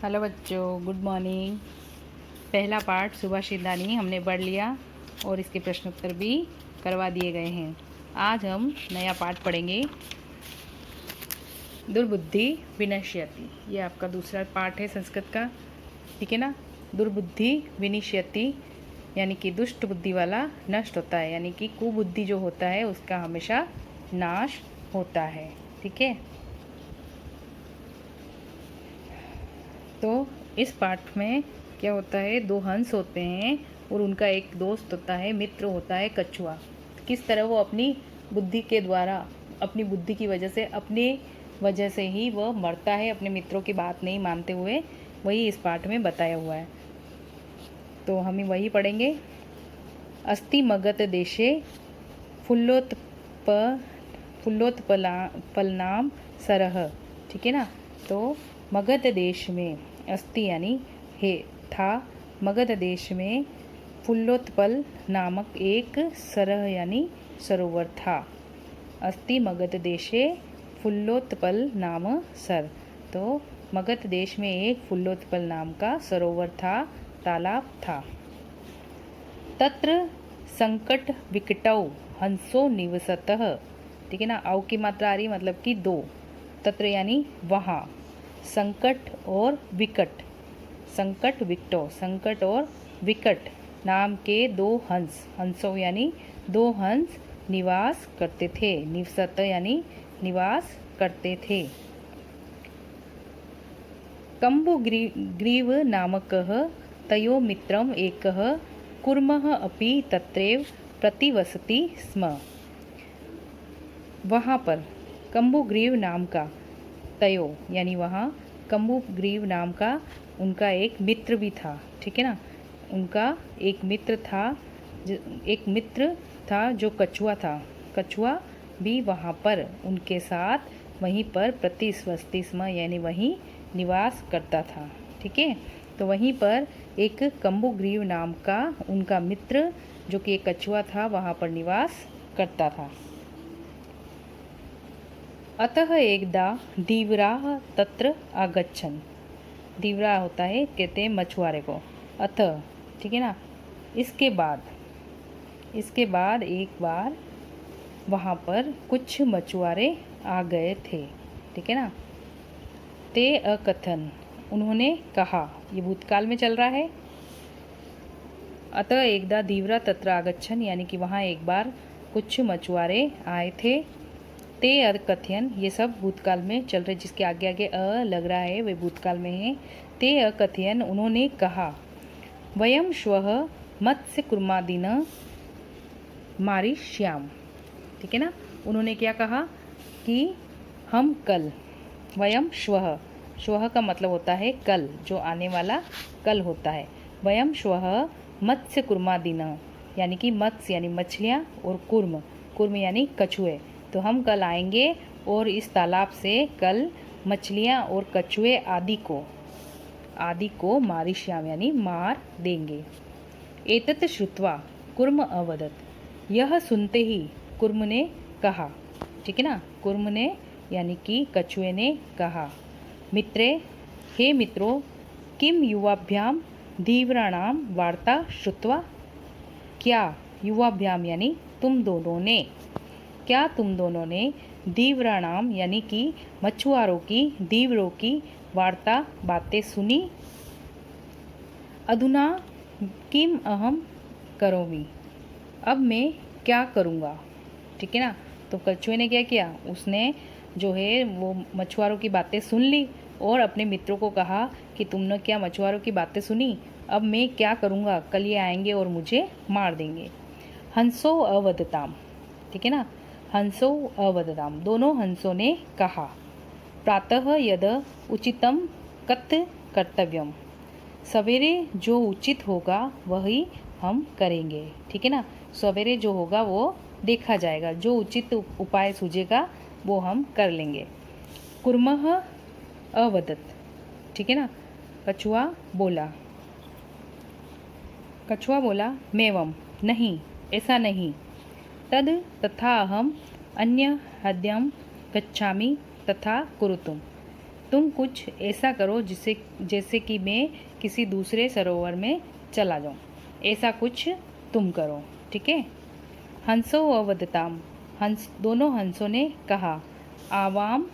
Hello बच्चों, good morning. पहला part सुभाषितदानी हमने पढ़ लिया और इसके प्रश्नोत्तर भी करवा दिए गए हैं। आज हम नया पाठ पढ़ेंगे, दुर्बुद्धि विनश्यति। ये आपका दूसरा पार्ट है संस्कृत का, ठीक है ना। दुर्बुद्धि विनश्यति यानी कि दुष्ट बुद्धि वाला नष्ट होता है, यानी कि कुबुद्धि जो होता है उसका हमेशा नाश होता है, ठीक है। तो इस पाठ में क्या होता है, दो हंस होते हैं और उनका एक दोस्त होता है, मित्र होता है कछुआ। किस तरह वो अपनी बुद्धि के द्वारा, अपनी बुद्धि की वजह से, अपने वजह से ही वह मरता है, अपने मित्रों की बात नहीं मानते हुए। वही इस पाठ में बताया हुआ है, तो हम वही पढ़ेंगे। अस्ति मगध देशे फुल्लोत्पलनाम सरह, ठीक है ना। तो मगध देश में, अस्ति यानी है, था, मगध देश में फुल्लोत्पल नामक एक सरह यानी सरोवर था। अस्ति मगध देशे फुल्लोत्पल नाम सर। तो मगध देश में एक फुल्लोत्पल नाम का सरोवर था, तालाब था। तत्र संकट विकटौ हंसो निवसतः, ठीक है ना। औ की मात्रा आ रही, मतलब कि दो। तत्र यानी वहाँ, संकट और विकट, संकट विकटो, संकट और विकट नाम के दो हंस, हंसों यानी दो हंस निवास करते थे। निवसत यानी निवास करते थे। कम्बुग्रीव नामकः तयो मित्रम एकः कुर्मः अपि तत्रैव प्रतिवसति स्म। वहाँ पर कम्बुग्रीव नाम का, तयो यानी वहाँ, कम्बुग्रीव नाम का उनका एक मित्र भी था, ठीक है ना। उनका एक मित्र था जो कछुआ था। कछुआ भी वहाँ पर उनके साथ वहीं पर प्रतिवसति स्म यानी वहीं निवास करता था, ठीक है। तो वहीं पर एक कम्बुग्रीव नाम का उनका मित्र जो कि एक कछुआ था वहाँ पर निवास करता था। अतः एकदा धीवराः तत्र आगच्छन्। धीवरा होता है, कहते हैं मछुआरे को। अतः, ठीक है ना। इसके बाद एक बार वहाँ पर कुछ मछुआरे आ गए थे, ठीक है ना। ते अकथन, उन्होंने कहा, ये भूतकाल में चल रहा है। अतः एकदा धीवरा तत्र आगच्छन् यानी कि वहाँ एक बार कुछ मछुआरे आए थे। ते अकथयन, ये सब भूतकाल में चल रहे, जिसके आगे आगे अ लग रहा है वे भूतकाल में है। ते अकथयन, उन्होंने कहा, वयम श्वः मत्स्य कुर्मादिन मारिष्याम, ठीक है ना। उन्होंने क्या कहा कि हम कल, वयम श्वः, श्वः का मतलब होता है कल, जो आने वाला कल होता है। वयम श्वः मत्स्य कुर्मादिन यानी कि मत्स्य यानी मछलियाँ और कुर्म यानी कछुए। तो हम कल आएंगे और इस तालाब से कल मछलियाँ और कछुए आदि को मारिष्याम यानी मार देंगे। एतत् श्रुत्वा कुर्म अवदत्, यह सुनते ही कुर्म ने कहा, ठीक है ना। कुर्म ने यानी कि कछुए ने कहा, मित्रे, हे मित्रों, किम युवाभ्याम धीवराणाम वार्ता श्रुत्वा, क्या युवाभ्याम यानी तुम दोनों ने, क्या तुम दोनों ने धीवराणाम यानी कि मछुआरों की, धीवरों की वार्ता, बातें सुनी। अधुना किम अहम करोमि, अब मैं क्या करूँगा, ठीक है ना। तो कछुए ने क्या किया, उसने जो है वो मछुआरों की बातें सुन ली और अपने मित्रों को कहा कि तुमने क्या मछुआरों की बातें सुनी, अब मैं क्या करूँगा, कल ये आएंगे और मुझे मार देंगे। हंसो अवदताम, ठीक है ना। हंसो अवदताम, दोनों हंसों ने कहा, प्रातः यद उचितम कत कर्तव्यम, सवेरे जो उचित होगा वही हम करेंगे, ठीक है ना। सवेरे जो होगा वो देखा जाएगा, जो उचित उपाय सूझेगा वो हम कर लेंगे। कुर्मः अवदत्, ठीक है ना। कछुआ बोला, मेवम, नहीं, ऐसा नहीं। तद तथा अहम अन्य हद्यम गच्छामि तथा कुरुतुम, तुम कुछ ऐसा करो जिससे जैसे कि मैं किसी दूसरे सरोवर में चला जाऊं। ऐसा कुछ तुम करो, ठीक है। हंसो अवदताम, हंस दोनों हंसों ने कहा, आवाम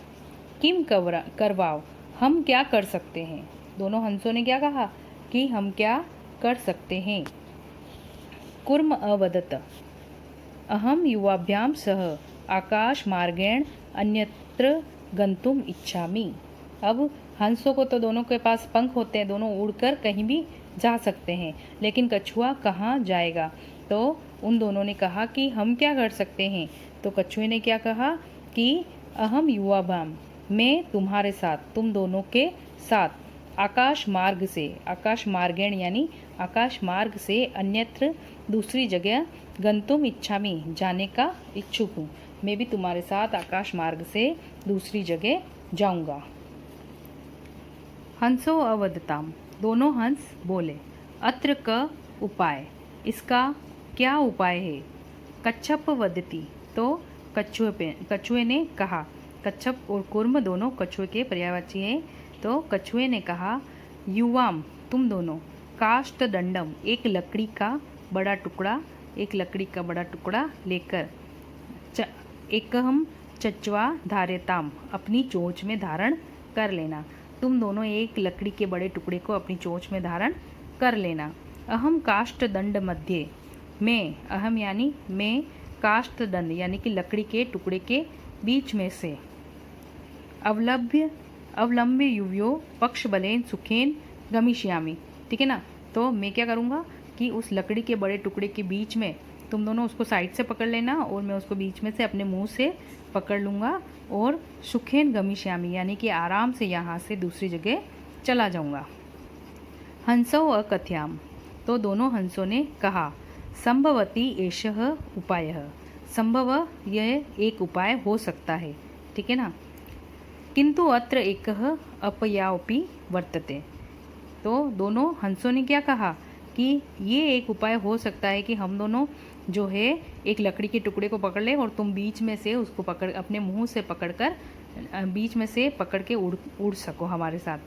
किम करवाओ, हम क्या कर सकते हैं। दोनों हंसों ने क्या कहा कि हम क्या कर सकते हैं। कुर्म अवदत, अहम युवाभ्याम सह आकाश मार्गेण अन्यत्र गंतुम इच्छामि। अब हंसों को तो दोनों के पास पंख होते हैं, दोनों उड़कर कहीं भी जा सकते हैं, लेकिन कछुआ कहाँ जाएगा। तो उन दोनों ने कहा कि हम क्या कर सकते हैं। तो कछुए ने क्या कहा कि अहम युवाभ्याम, मैं तुम्हारे साथ, तुम दोनों के साथ आकाश मार्ग से, आकाश मार्गेण यानी आकाश मार्ग से अन्यत्र दूसरी जगह गंतुम इच्छामि जाने का इच्छुक हूँ। मैं भी तुम्हारे साथ आकाश मार्ग से दूसरी जगह जाऊंगा। हंसो अवदताम, दोनों हंस बोले, अत्र क उपाय, इसका क्या उपाय है। कच्छप वदति, तो कछुए ने कहा, कच्छप और कुर्म दोनों कछुए के पर्यायवाची हैं। तो कछुए ने कहा, युवाम, तुम दोनों, काष्ठ दंडम, एक लकड़ी का बड़ा टुकड़ा लेकर, एक हम चचवा धार्यताम, अपनी चोंच में धारण कर लेना। तुम दोनों एक लकड़ी के बड़े टुकड़े को अपनी चोंच में धारण कर लेना। अहम काष्ठ दंड मध्य, मैं, अहम यानी मैं, काष्ठ दंड यानी कि लकड़ी के टुकड़े के बीच में से, अवलंब्य युव्यो पक्ष बलेन सुखेन गमिष्यामि, ठीक है ना। तो मैं क्या करूँगा कि उस लकड़ी के बड़े टुकड़े के बीच में तुम दोनों उसको साइड से पकड़ लेना और मैं उसको बीच में से अपने मुंह से पकड़ लूँगा और सुखेन गमिष्यामि यानी कि आराम से यहाँ से दूसरी जगह चला जाऊँगा। हंसो अकथ्याम, तो दोनों हंसों ने कहा, संभवती एषः उपायः, संभव यह एक उपाय हो सकता है, ठीक है ना। किंतु अत्र एकः अपयापि वर्तते, तो दोनों हंसों ने क्या कहा कि ये एक उपाय हो सकता है कि हम दोनों जो है एक लकड़ी के टुकड़े को पकड़ ले और तुम बीच में से उसको पकड़, अपने मुंह से पकड़कर बीच में से पकड़ के उड़ सको हमारे साथ।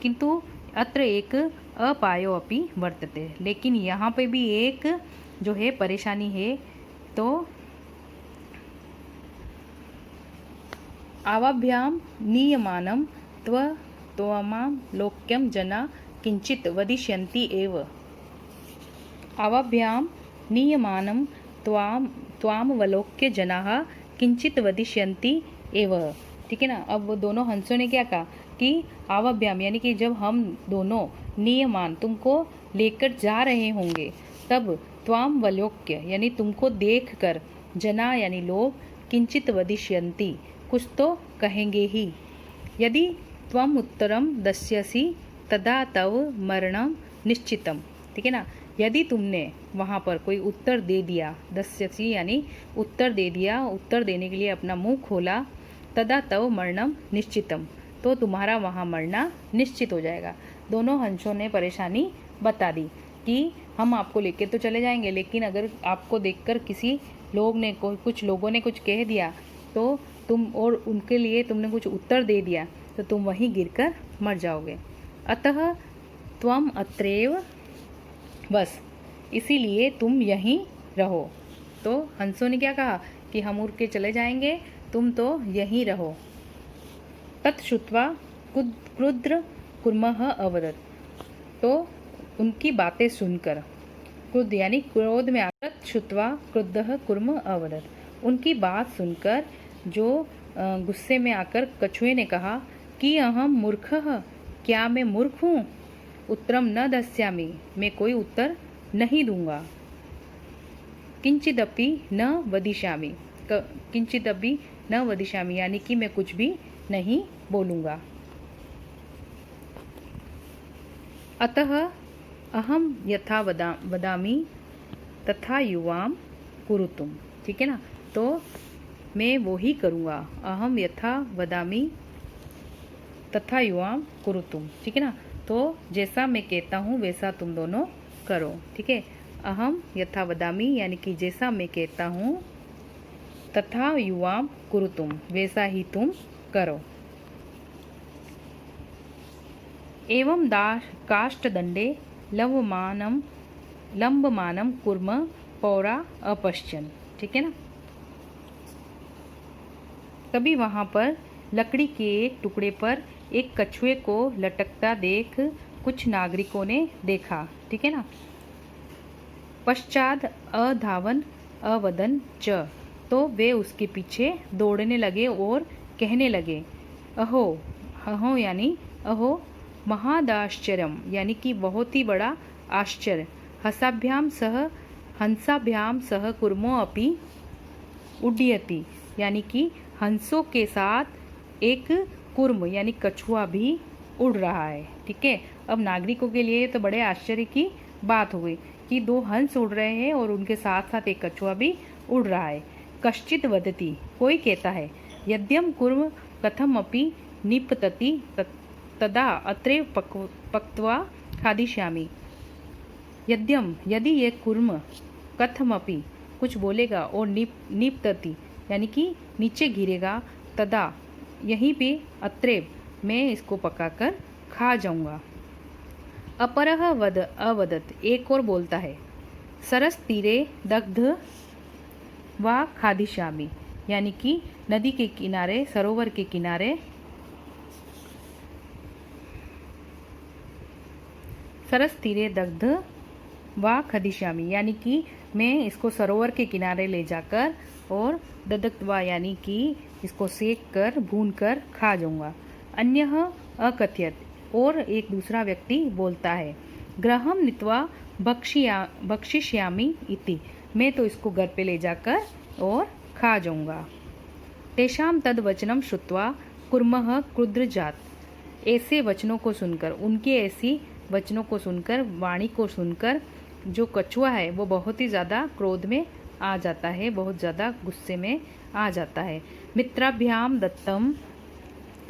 किंतु अत्र एक अपायो अपि वर्तते, लेकिन यहाँ पे भी एक जो है परेशानी है। तो आवाभ्याम नीयमानं त्वमां लोक्यं जना किंचित वदिष्यन्ति एव। आवाभ्याम नीयमानं त्वामवलोक्य जनाः किंचित वदिष्यन्ति एव, ठीक है ना। अब दोनों हंसों ने क्या कहा कि आवाभ्याम यानी कि जब हम दोनों नियमान तुमको लेकर जा रहे होंगे, तब त्वाम वलोक्य यानी तुमको देख कर, जना यानी लोग, किंचित वदिष्यन्ति कुछ तो कहेंगे ही। यदि त्वम उत्तरम दस्यसि तदा तव मरणम निश्चितम, ठीक है ना। यदि तुमने वहाँ पर कोई उत्तर दे दिया, दस्यसि यानी उत्तर दे दिया, उत्तर देने के लिए अपना मुंह खोला, तदा तव मरणम निश्चितम, तो तुम्हारा वहाँ मरना निश्चित हो जाएगा। दोनों हंसों ने परेशानी बता दी कि हम आपको लेके तो चले जाएंगे, लेकिन अगर आपको देखकर किसी लोग ने कुछ लोगों ने कुछ कह दिया तो तुम, और उनके लिए तुमने कुछ उत्तर दे दिया, तो तुम वहीं गिरकर मर जाओगे। अतः त्वम अत्रैव बस, इसीलिए तुम यहीं रहो। तो हंसों ने क्या कहा कि हम उड़ के चले जाएंगे, तुम तो यहीं रहो। तत्श्रुत्वा क्रुद्र कुर्मः अवदत्, तो उनकी बातें सुनकर, क्रुद्ध यानी क्रोध में आकर, श्रुत्वा क्रुद्धः कुर्म अवदत्, उनकी बात सुनकर जो गुस्से में आकर कछुए ने कहा कि अहम मूर्खः, क्या मैं मूर्ख हूँ। उत्तरम न दस्यामि, मैं कोई उत्तर नहीं दूंगा। किंचिदपि न वदिष्यामि, किंचिदपि न वदिष्यामि यानी कि मैं कुछ भी नहीं बोलूँगा। अतः अहम यथा वदामि तथा युवाम कुरुतुम, ठीक है ना। तो मैं वो ही करूँगा, अहम यथा वदामि तथा युवाम कुरुतुम, ठीक है ना। तो जैसा मैं कहता हूँ वैसा तुम दोनों करो, ठीक है। अहम यथा वदामि यानी कि जैसा मैं कहता हूँ, तथा युवाम कुरुतुम वैसा ही तुम करो। एवं काष्ठदंडे लंबमानं कुर्म पौरा अपश्यन्। ठीक है ना। तभी वहाँ पर लकड़ी के एक टुकड़े पर एक कछुए को लटकता देख कुछ नागरिकों ने देखा। ठीक है ना। पश्चात अधावन अवदन च, तो वे उसके पीछे दौड़ने लगे और कहने लगे, अहो अहो यानी अहो महादाश्चर्यम, यानी कि बहुत ही बड़ा आश्चर्य, हंसाभ्याम सह कुर्मो अपि उड्डयति, यानी कि हंसों के साथ एक कुर्म यानी कछुआ भी उड़ रहा है। ठीक है। अब नागरिकों के लिए तो बड़े आश्चर्य की बात हो गई कि दो हंस उड़ रहे हैं और उनके साथ साथ एक कछुआ भी उड़ रहा है। कश्चित वदति, कोई कहता है, यद्यम कुर्म कथम अपि निपतति तदा अत्रैव पक्त्वा खादिष्यामि। यद्यम, यदि ये कुर्म कथमपि कुछ बोलेगा और निपतति यानी कि नीचे गिरेगा, तदा यहीं पे अत्रेव मैं इसको पकाकर खा जाऊंगा। अपरह अवदत, एक और बोलता है, सरस तीरे दग्ध व खादिष्यामि, यानी कि नदी के किनारे, सरोवर के किनारे, सरस तीरे दग्ध व खादिष्यामि, यानी कि मैं इसको सरोवर के किनारे ले जाकर और ददक्त्वा यानी कि इसको सेक कर भून कर खा जाऊंगा। अन्यः अकथयत, और एक दूसरा व्यक्ति बोलता है, ग्रहम नीत्वा भक्षिष्यामि इति, मैं तो इसको घर पे ले जाकर और खा जाऊंगा। तेषाम तद वचनम श्रुत्वा कुर्मः क्रुद्रजात, ऐसे वचनों को सुनकर, उनके ऐसी वचनों को सुनकर, वाणी को सुनकर जो कछुआ है वो बहुत ही ज़्यादा क्रोध में आ जाता है, बहुत ज़्यादा गुस्से में आ जाता है। मित्राभ्याम दत्तम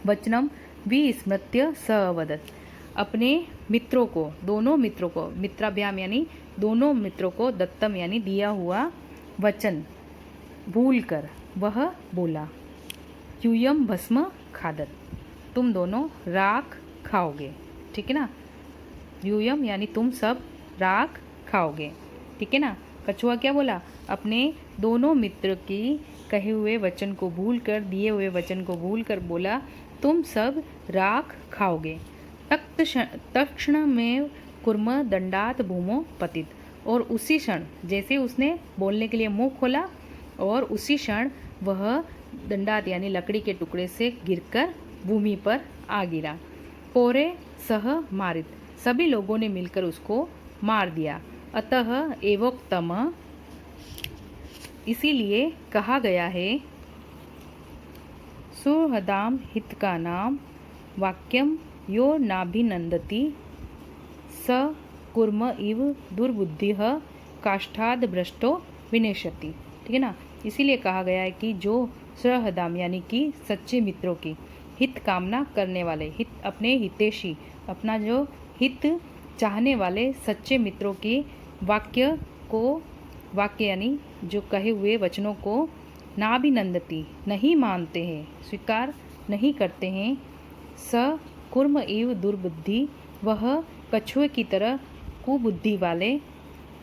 वचनम विस्मृत्य स अवदत्, अपने मित्रों को, दोनों मित्रों को, मित्राभ्याम यानी दोनों मित्रों को, दत्तम यानी दिया हुआ वचन भूलकर वह बोला, यूयम भस्म खादत, तुम दोनों राख खाओगे। ठीक है ना। यूयम यानी तुम सब राख खाओगे। ठीक है ना। कछुआ क्या बोला, अपने दोनों मित्र की कहे हुए वचन को भूलकर, दिए हुए वचन को भूलकर बोला, तुम सब राख खाओगे। तत्क्षण में कुर्म दंडात भूमो पतित, और उसी क्षण, जैसे उसने बोलने के लिए मुंह खोला और उसी क्षण वह दंडात यानी लकड़ी के टुकड़े से गिरकर भूमि पर आ गिरा। पोरे सह मारित, सभी लोगों ने मिलकर उसको मार दिया। अतः एवोक्तम, इसीलिए कहा गया है, सुहृदाम हितकानाम वाक्यम यो नाभिनंदति स कुर्म इव दुर्बुद्धिः काष्ठाद भ्रष्टो विनेशति। ठीक है ना। इसीलिए कहा गया है कि जो सहृदाम यानी कि सच्चे मित्रों की हित कामना करने वाले, हित अपने हितैषी, अपना जो हित चाहने वाले सच्चे मित्रों की वाक्य यानी जो कहे हुए वचनों को नाभिनंदति नहीं मानते हैं, स्वीकार नहीं करते हैं, स कुर्म इव दुर्बुद्धि, वह कछुए की तरह कुबुद्धि वाले,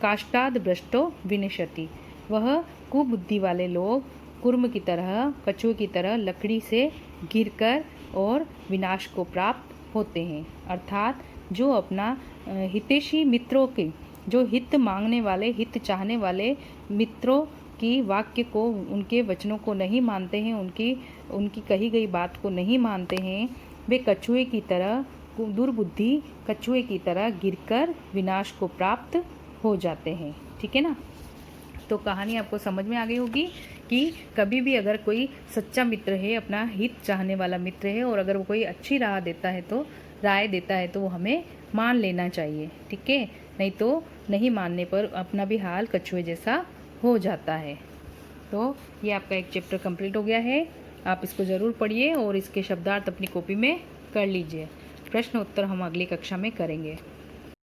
काष्ठाद भ्रष्टो विनशति, वह कुबुद्धि वाले लोग कुर्म की तरह, कछुए की तरह लकड़ी से गिरकर और विनाश को प्राप्त होते हैं। अर्थात जो अपना हितैषी मित्रों के, जो हित मांगने वाले, हित चाहने वाले मित्रों की वाक्य को, उनके वचनों को नहीं मानते हैं, उनकी कही गई बात को नहीं मानते हैं, वे कछुए की तरह, दुर्बुद्धि कछुए की तरह गिरकर विनाश को प्राप्त हो जाते हैं। ठीक है ना। तो कहानी आपको समझ में आ गई होगी कि कभी भी अगर कोई सच्चा मित्र है, अपना हित चाहने वाला मित्र है, और अगर वो कोई अच्छी राय देता है तो वो हमें मान लेना चाहिए। ठीक है। नहीं तो नहीं मानने पर अपना भी हाल कछुए जैसा हो जाता है। तो ये आपका एक चैप्टर कंप्लीट हो गया है। आप इसको ज़रूर पढ़िए और इसके शब्दार्थ अपनी कॉपी में कर लीजिए। प्रश्न उत्तर हम अगली कक्षा में करेंगे।